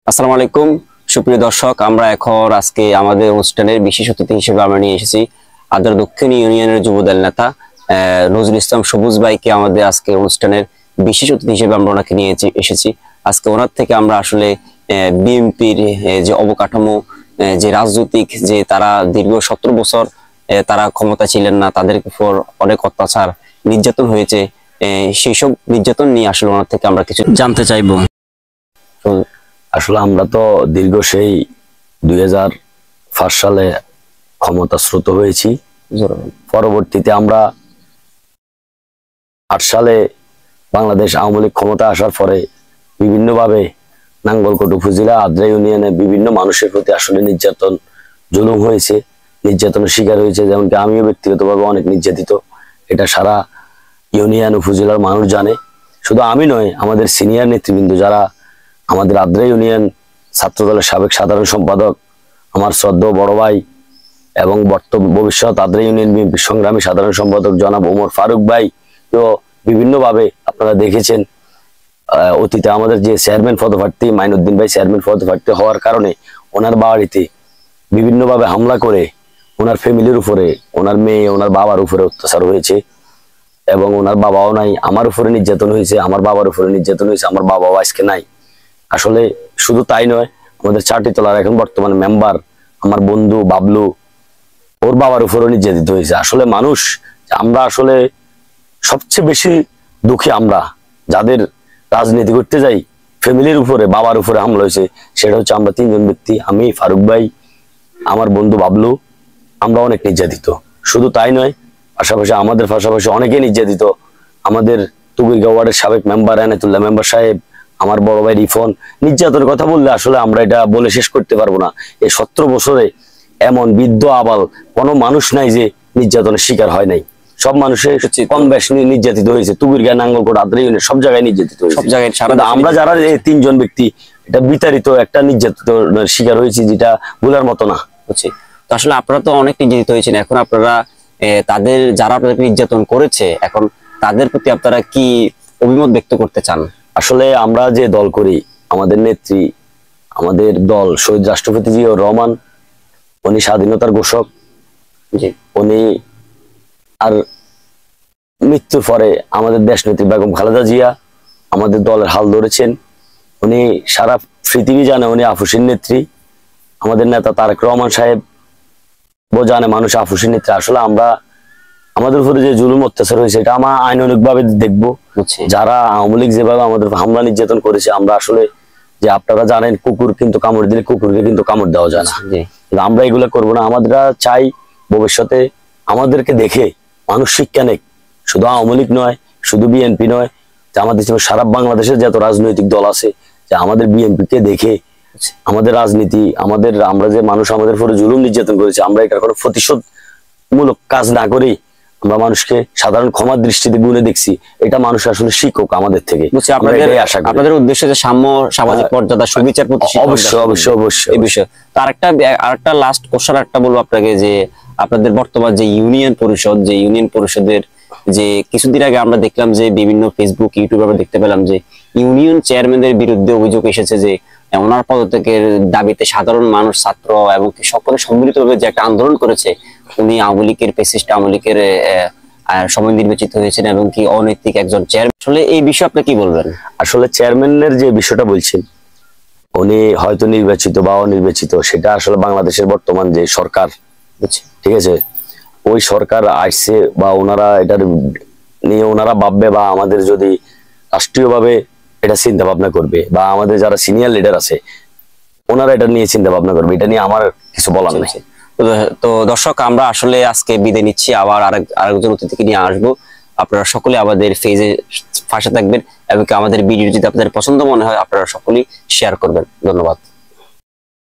আসসালামু আলাইকুম সুপ্রিয় দর্শক, আমরা এখন আজকে আমাদের অনুষ্ঠানের বিশেষ অতিথি হিসেবে আমরা নিয়ে এসেছি আদ্রা দক্ষিণ ইউনিয়নের যুবদল নেতা নজরুল ইসলাম সবুজ ভাইকে। আমাদের আজকে অনুষ্ঠানের বিশেষ অতিথি হিসেবে আমরা ওনাকে নিয়ে এসেছি। আজকে ওনার থেকে আমরা আসলে বিএনপির যে অবকাঠামো, যে রাজনৈতিক, যে তারা দীর্ঘ 17 বছর তারা ক্ষমতা ছিলেন না, তাদের উপর অনেক অত্যাচার নির্যাতন হয়েছে, সেই সব নির্যাতন নিয়ে আসলে ওনার থেকে আমরা কিছু জানতে চাইবো। আসলে আমরা তো দীর্ঘ সেই 2005 সালে ক্ষমতাচ্যুত হয়েছি। পরবর্তীতে আমরা 8 সালে বাংলাদেশ আওয়ামী লীগ ক্ষমতা আসার পরে বিভিন্নভাবে নাঙ্গলকোট উপজেলা আদ্রা ইউনিয়নে বিভিন্ন মানুষের প্রতি আসলে নির্যাতন জুলুম হয়েছে, নির্যাতনের শিকার হয়েছে। যেমনকি আমিও ব্যক্তিগতভাবে অনেক নির্যাতিত, এটা সারা ইউনিয়ন উপজেলার মানুষ জানে। শুধু আমি নয়, আমাদের সিনিয়র নেতৃবৃন্দ যারা আমাদের আদ্রা ইউনিয়ন ছাত্রদলের সাবেক সাধারণ সম্পাদক, আমার শ্রদ্ধেয় বড় ভাই এবং ভবিষ্যৎ আদ্রা ইউনিয়ন বিএনপি সংগ্রামী সাধারণ সম্পাদক জনাব ওমর ফারুক ভাই, তো বিভিন্নভাবে আপনারা দেখেছেন অতীতে আমাদের যে চেয়ারম্যান পদপ্রার্থী মাইনুদ্দিন ভাই চেয়ারম্যান পদপ্রার্থী হওয়ার কারণে ওনার বাড়িতে বিভিন্নভাবে হামলা করে ওনার ফ্যামিলির উপরে, ওনার মেয়ে, ওনার বাবার উপরে অত্যাচার হয়েছে এবং ওনার বাবাও নাই। আমার উপরে নির্যাতন হয়েছে, আমার বাবার উপরে নির্যাতন হয়েছে, আমার বাবাও আজকে নাই। আসলে শুধু তাই নয়, আমাদের চারটিতলার এখন বর্তমানে মেম্বার আমার বন্ধু বাবলু, ওর বাবার উপরও নির্যাতিত হয়েছে। আসলে মানুষ, আমরা আসলে সবচেয়ে বেশি দুঃখী আমরা যাদের রাজনীতি করতে যাই, ফ্যামিলির উপরে, বাবার উপরে হামলা হয়েছে, সেটা হচ্ছে আমরা 3 জন ব্যক্তি, আমি, ফারুক ভাই, আমার বন্ধু বাবলু, আমরা অনেক নির্যাতিত। শুধু তাই নয়, আমাদের পাশাপাশি অনেকে নির্যাতিত। আমাদের তুগুইগাঁও ওয়ার্ডের সাবেক মেম্বার এনায়েতুল্লাহ মেম্বার সাহেব, আমার বড় ভাই রিফন, নির্যাতনের কথা বললে আসলে আমরা এটা বলে শেষ করতে পারবো না। এই 17 বছরে এমন বৃদ্ধ আবাল কোনো মানুষ নাই যে নির্যাতনের শিকার হয় নাই। সব মানুষের কম বেশ নির্যাতিত হয়েছে। তুগুইগাঁও, নাঙ্গলকোট, আদ্রা ইউনিয়ন সব জায়গায় নির্যাতিত হয়েছে। সব জায়গায় আমরা যারা এই 3 জন ব্যক্তি এটা বিতাড়িত একটা নির্যাতনের শিকার হয়েছে, যেটা বলার মতো না। হচ্ছে তো আসলে আপনারা তো অনেক নির্যাতিত হয়েছেন, এখন আপনারা তাদের যারা আপনাদের নির্যাতন করেছে, এখন তাদের প্রতি আপনারা কি অভিমত ব্যক্ত করতে চান? আসলে আমরা যে দল করি, আমাদের নেত্রী, আমাদের দল শহীদ রাষ্ট্রপতি জিয়াউর রহমান, উনি স্বাধীনতার ঘোষক। উনি আর মৃত্যুর পরে আমাদের দেশনেত্রী বেগম খালেদা জিয়া আমাদের দলের হাল ধরেছেন। উনি সারা পৃথিবী জানে উনি আফুসিন নেত্রী। আমাদের নেতা তারেক রহমান সাহেব জানে মানুষ আফুসিন নেত্রী। আসলে আমরা আমাদের উপরে যে জুলুম অত্যাচার হয়েছে, এটা আমরা আইনানুগ ভাবে দেখবো। যারা আওয়ামী লীগ যেভাবে আমাদের হামলা নির্যাতন করেছে, আমরা আসলে, যে আপনারা জানেন কুকুর কিন্তু কামড় দিলে কুকুরকে কিন্তু কামড় দেওয়া যায় না, আমরা এগুলো করবো না। আমরা চাই ভবিষ্যতে আমাদেরকে দেখে মানুষ শিক্ষা নেক, শুধু আওয়ামী লীগ নয়, শুধু বিএনপি নয়, যে আমাদের সারা বাংলাদেশের যত রাজনৈতিক দল আছে, যে আমাদের বিএনপি কে দেখে আমাদের রাজনীতি, আমরা যে মানুষ আমাদের উপরে জুলুম নির্যাতন করেছে, আমরা এটার কোনো প্রতিশোধমূলক কাজ না করেই আমরা মানুষকে সাধারণ ক্ষমার দৃষ্টিতে গুণে দেখছি। এটা মানুষ আসলে শিক্ষক আমাদের থেকে। আপনাদের উদ্দেশ্যে যে সাম্য, সামাজিক মর্যাদা, সুবিচার প্রতিষ্ঠা, অবশ্যই অবশ্যই অবশ্যই এই বিষয়। তো আরেকটা লাস্ট কোশ্চেন একটা বলবো আপনাকে, যে আপনাদের বর্তমান যে ইউনিয়ন পরিষদ, যে ইউনিয়ন পরিষদের যে কিছুদিন আগে আমরা দেখলাম যে বিভিন্ন ফেসবুক, ইউটিউবে আমরা দেখতে পেলাম যে ইউনিয়ন চেয়ারম্যানদের বিরুদ্ধে অভিযোগ এসেছে যে ওনার পদত্যাগের দাবিতে সাধারণ মানুষ, ছাত্র এবং সকলে সম্মিলিতভাবে যে একটা আন্দোলন করেছে, উনি আওয়ামী লীগের পেসিস্ট, আওয়ামী লীগের সময় নির্বাচিত হয়েছেন এবং কি অনৈতিক একজন চেয়ারম্যান। আসলে এই বিষয়ে আপনি কি বলবেন? আসলে চেয়ারম্যানের যে বিষয়টা বলছেন, উনি হয়তো নির্বাচিত বা অনির্বাচিত, সেটা আসলে বাংলাদেশের বর্তমান যে সরকার, ঠিক আছে, ওই সরকার আসছে বা ওনারা এটার নিয়ে ওনারা ভাববে, বা আমাদের যদি রাষ্ট্রীয়ভাবে এটা চিন্তা ভাবনা করবে, বা আমাদের যারা সিনিয়র লিডার আছে ওনারা এটা নিয়ে চিন্তা ভাবনা করবে। এটা নিয়ে আমার কিছু বলার নেই। তো দর্শক, আমরা আসলে আজকে বিদায় নিচ্ছি, আবার আরেকজন অতিথিকে নিয়ে আসবো। আপনারা সকলে আমাদের পেজে পাশে থাকবেন এবং আমাদের ভিডিও যদি আপনাদের পছন্দ মনে হয়, আপনারা সকলেই শেয়ার করবেন। ধন্যবাদ।